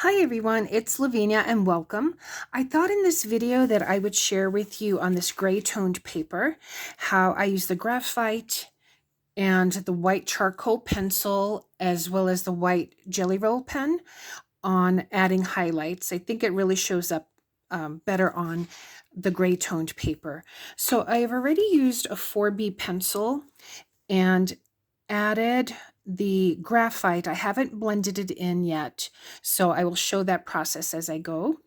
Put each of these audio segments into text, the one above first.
Hi everyone, it's Lavinia and welcome. I thought in this video that I would share with you on this gray toned paper how I use the graphite and the white charcoal pencil as well as the white Jelly Roll pen on adding highlights. I think it really shows up better on the gray toned paper. So I've already used a 4B pencil and added the graphite. I haven't blended it in yet, so I will show that process as I go.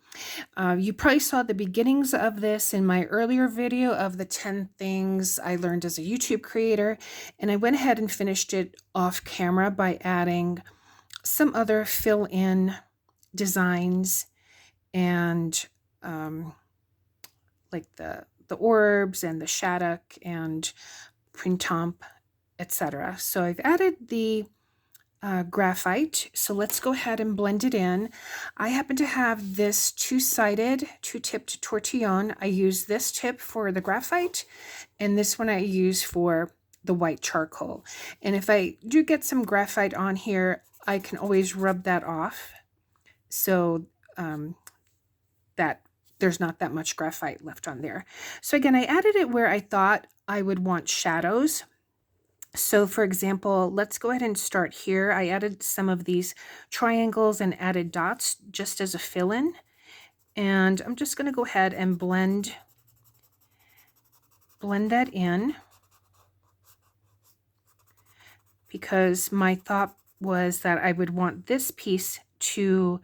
You probably saw the beginnings of this in my earlier video of the 10 things I learned as a YouTube creator, and I went ahead and finished it off camera by adding some other fill-in designs and like the orbs and the shaddock and printemps, etc. So I've added the graphite. So let's go ahead and blend it in. I happen to have this two-sided, two-tipped tortillon. I use this tip for the graphite, and this one I use for the white charcoal. And if I do get some graphite on here, I can always rub that off so that there's not that much graphite left on there. So again, I added it where I thought I would want shadows. So for example, let's go ahead and start here. I added some of these triangles and added dots just as a fill-in. And I'm just going to go ahead and blend that in, because my thought was that I would want this piece to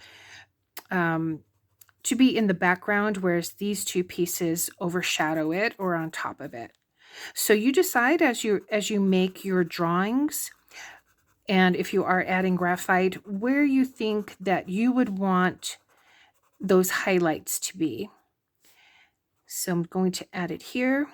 be in the background, whereas these two pieces overshadow it or on top of it. So you decide as you make your drawings, and if you are adding graphite, where you think that you would want those highlights to be. So I'm going to add it here.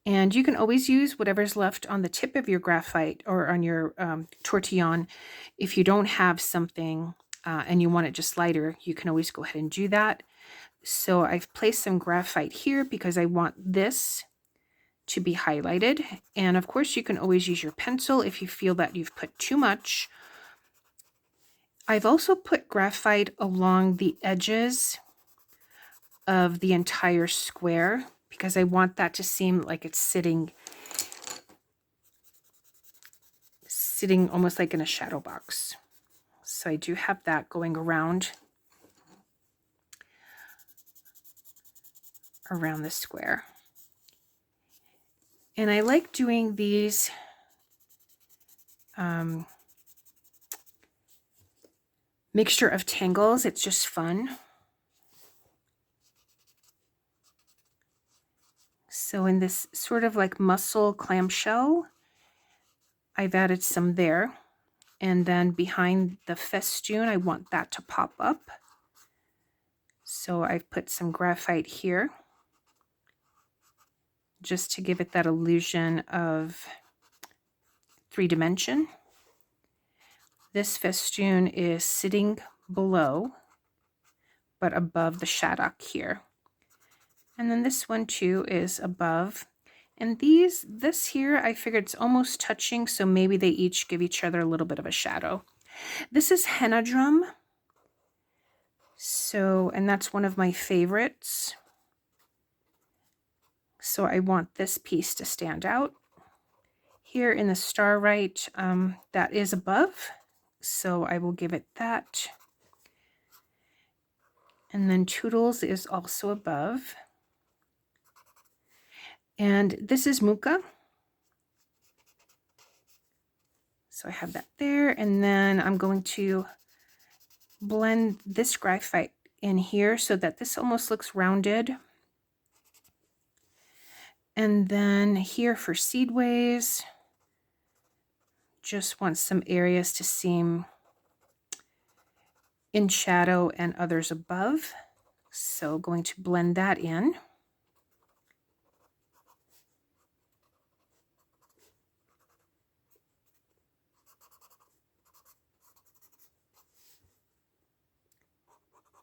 And you can always use whatever's left on the tip of your graphite or on your tortillon. If you don't have something and you want it just lighter, you can always go ahead and do that. So I've placed some graphite here because I want this to be highlighted. And of course, you can always use your pencil if you feel that you've put too much. I've also put graphite along the edges of the entire square because I want that to seem like it's sitting almost like in a shadow box. So I do have that going around the square. And I like doing these mixture of tangles. It's just fun. So in this sort of like mussel clamshell, I've added some there. And then behind the festoon, I want that to pop up. So I've put some graphite here just to give it that illusion of 3-dimension. This festoon is sitting below, but above the shaddock here. And then this one too is above. And this here, I figured it's almost touching, so maybe they each give each other a little bit of a shadow. This is henna drum. So, and that's one of my favorites. So I want this piece to stand out. Here in the starlight, that is above, so I will give it that. And then Toodles is also above. And this is Muka. So I have that there, and then I'm going to blend this graphite in here so that this almost looks rounded. And then here for seedways, just want some areas to seem in shadow and others above. So going to blend that in.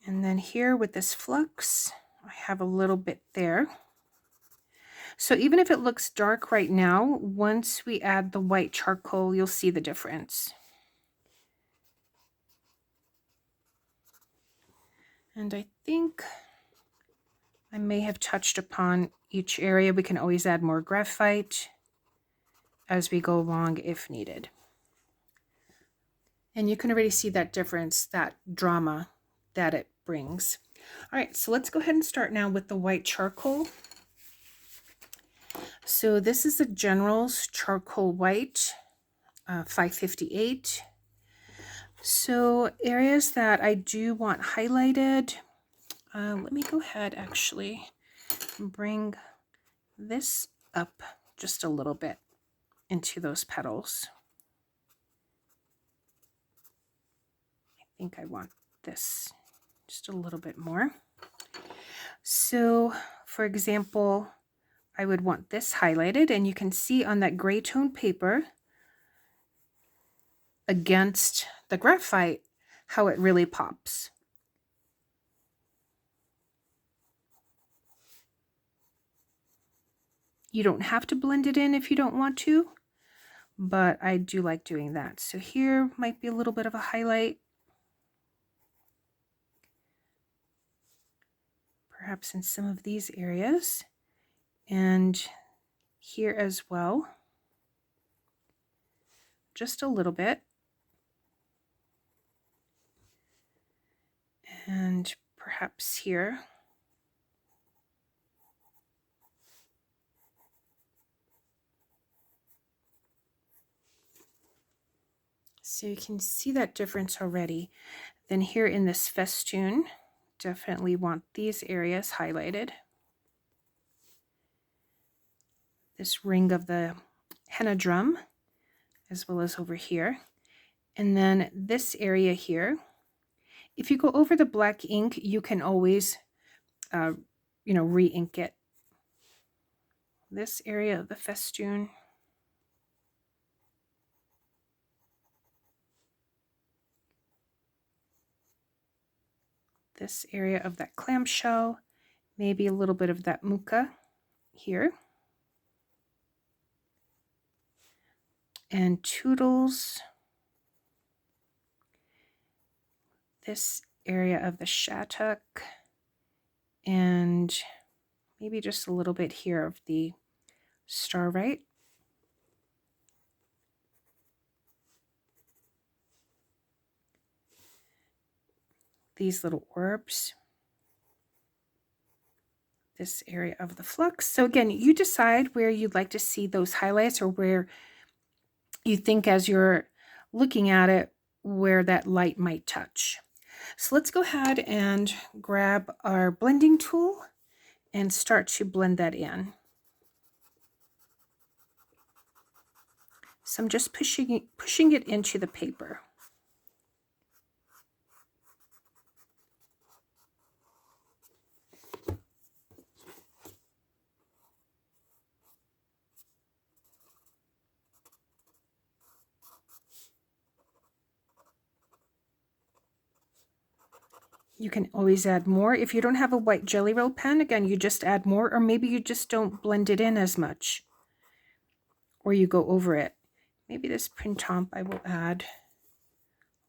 And then here with this flux, I have a little bit there. So even if it looks dark right now, once we add the white charcoal, you'll see the difference. And I think I may have touched upon each area. We can always add more graphite as we go along if needed. And you can already see that difference, that drama that it brings. All right, so let's go ahead and start now with the white charcoal. So this is the General's Charcoal White, 558. So areas that I do want highlighted, let me go ahead actually and bring this up just a little bit into those petals. I think I want this just a little bit more. So for example, I would want this highlighted, and you can see on that gray tone paper against the graphite how it really pops. You don't have to blend it in if you don't want to, but I do like doing that. So here might be a little bit of a highlight. Perhaps in some of these areas, and here as well. Just a little bit. And perhaps here. So you can see that difference already. Then here in this festoon, definitely want these areas highlighted. This ring of the henna drum, as well as over here. And then this area here. If you go over the black ink, you can always, re-ink it. This area of the festoon. This area of that clamshell, maybe a little bit of that muka here. And Toodles, this area of the shattuck, and maybe just a little bit here of the starlight. These little orbs. This area of the flux. So again, you decide where you'd like to see those highlights, or where you think as you're looking at it where that light might touch. So let's go ahead and grab our blending tool and start to blend that in. So I'm just pushing it into the paper. You can always add more. If you don't have a white Jelly Roll pen, again, you just add more, or maybe you just don't blend it in as much, or you go over it. Maybe this Printemps, I will add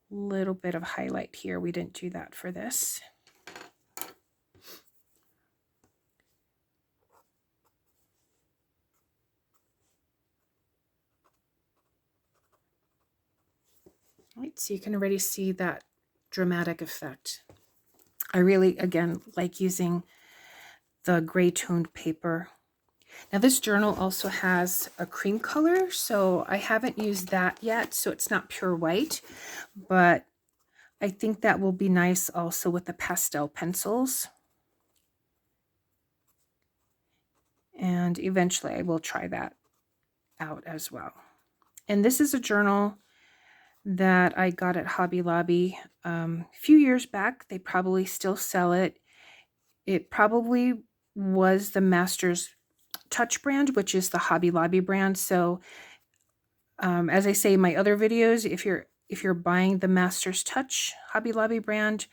a little bit of highlight here. We didn't do that for this. All right, so you can already see that dramatic effect. I really, again, like using the gray toned paper. Now this journal also has a cream color, so I haven't used that yet, so it's not pure white, but I think that will be nice also with the pastel pencils. And eventually I will try that out as well. And this is a journal that I got at Hobby Lobby a few years back. They probably still sell it. It probably was the Master's Touch brand, which is the Hobby Lobby brand. So as I say in my other videos, if you're buying the Master's Touch Hobby Lobby brand,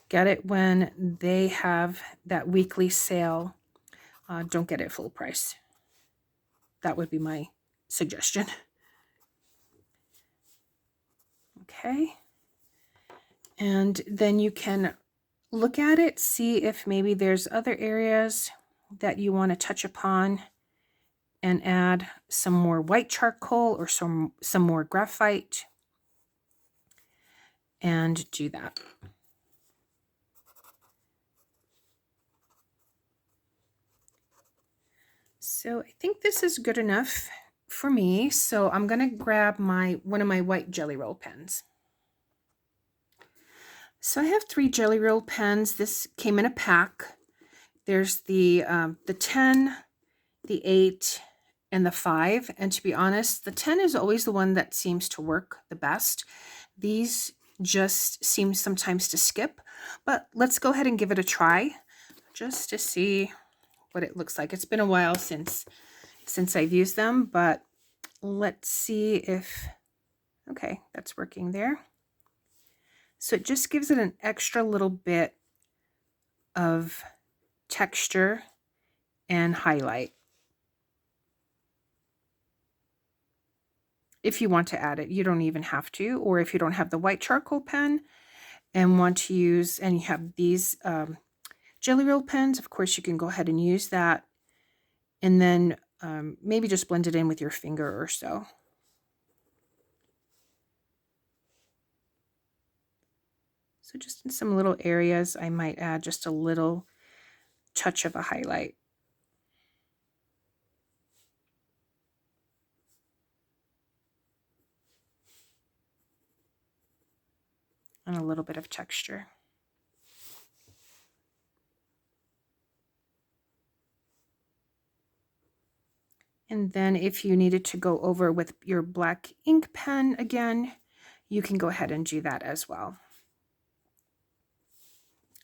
get it when they have that weekly sale. Don't get it full price. That would be my suggestion. Okay. And then you can look at it, see if maybe there's other areas that you want to touch upon and add some more white charcoal or some more graphite, and do that. So I think this is good enough for me. So I'm going to grab one of my white Jelly Roll pens. So I have 3 Jelly Roll pens. This came in a pack. There's the 10, the 8, and the 5. And to be honest, the 10 is always the one that seems to work the best. These just seem sometimes to skip, but let's go ahead and give it a try just to see what it looks like. It's been a while since I've used them, but let's see if, okay, that's working there. So it just gives it an extra little bit of texture and highlight. If you want to add it, you don't even have to. Or if you don't have the white charcoal pen and want to use, and you have these Jelly Roll pens, of course you can go ahead and use that. And then maybe just blend it in with your finger or so. So just in some little areas, I might add just a little touch of a highlight. And a little bit of texture. And then if you needed to go over with your black ink pen again, you can go ahead and do that as well.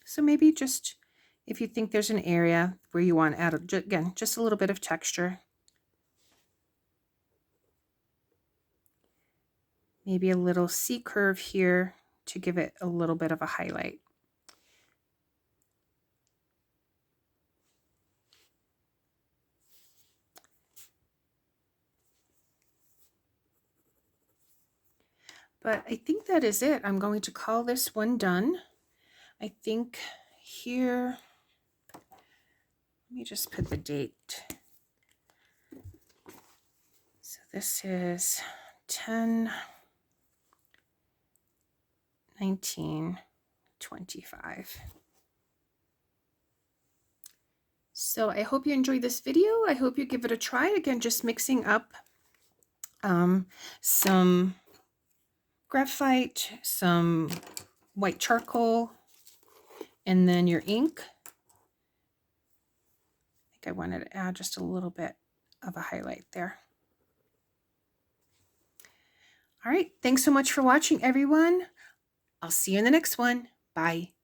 So maybe just if you think there's an area where you want to add, again, just a little bit of texture. Maybe a little C curve here to give it a little bit of a highlight. But I think that is it. I'm going to call this one done. I think here, let me just put the date. So this is 10/19/25. So I hope you enjoyed this video. I hope you give it a try. Again, just mixing up some graphite, some white charcoal, and then your ink. I think I wanted to add just a little bit of a highlight there. All right, thanks so much for watching, everyone. I'll see you in the next one. Bye.